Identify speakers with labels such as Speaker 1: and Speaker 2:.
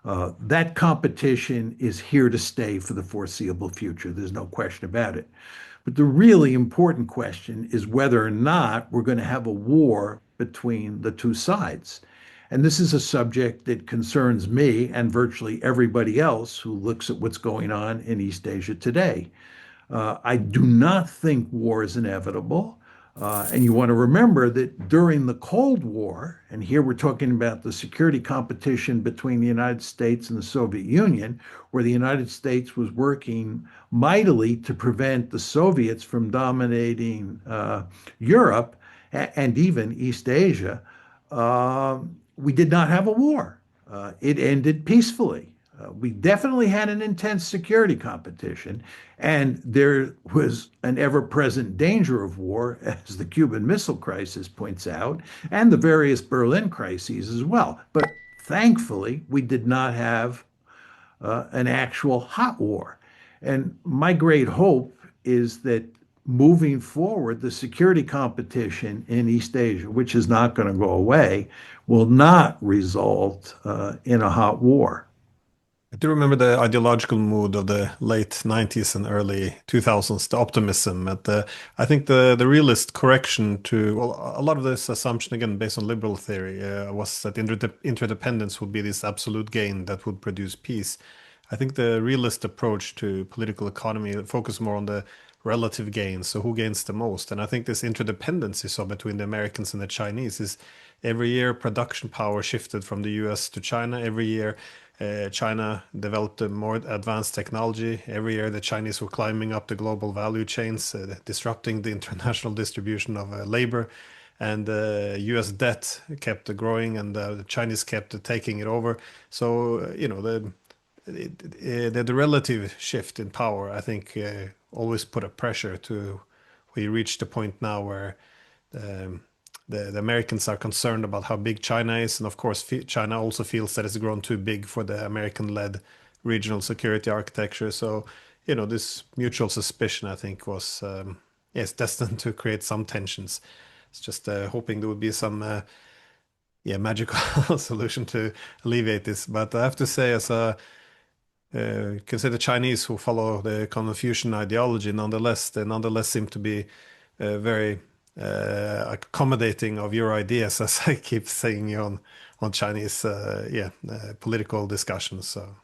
Speaker 1: That competition is here to stay for the foreseeable future. There's no question about it. But the really important question is whether or not we're going to have a war between the two sides. And this is a subject that concerns me and virtually everybody else who looks at what's going on in East Asia today. I do not think war is inevitable. And you want to remember that during the Cold War, and here we're talking about the security competition between the United States and the Soviet Union, where the United States was working mightily to prevent the Soviets from dominating Europe and even East Asia, we did not have a war. It ended peacefully. We definitely had an intense security competition, and there was an ever present danger of war, as the Cuban Missile Crisis points out, and the various Berlin crises as well. But thankfully, we did not have an actual hot war. And my great hope is that moving forward, the security competition in East Asia, which is not going to go away, will not result in a hot war.
Speaker 2: I do remember the ideological mood of the late 90s and early 2000s, the optimism at I think the realist correction to, well, a lot of this assumption, again, based on liberal theory, was that interdependence would be this absolute gain that would produce peace. I think the realist approach to political economy focus more on the relative gains, so who gains the most. And I think this interdependence you saw between the Americans and the Chinese is every year production power shifted from the US to China. Every year China developed a more advanced technology. Every year, the Chinese were climbing up the global value chains, disrupting the international distribution of labor. And US debt kept growing, and the Chinese kept taking it over. So, the relative shift in power, I think, always put a pressure to. We reached a point now where um, the Americans are concerned about how big China is, and of course, China also feels that it's grown too big for the American-led regional security architecture. So, this mutual suspicion, I think, was yes, destined to create some tensions. It's just hoping there would be some yeah, magical solution to alleviate this. But I have to say, as a you can say the Chinese who follow the Confucian ideology, nonetheless, they nonetheless seem to be very accommodating of your ideas, as I keep saying on Chinese, political discussions. So.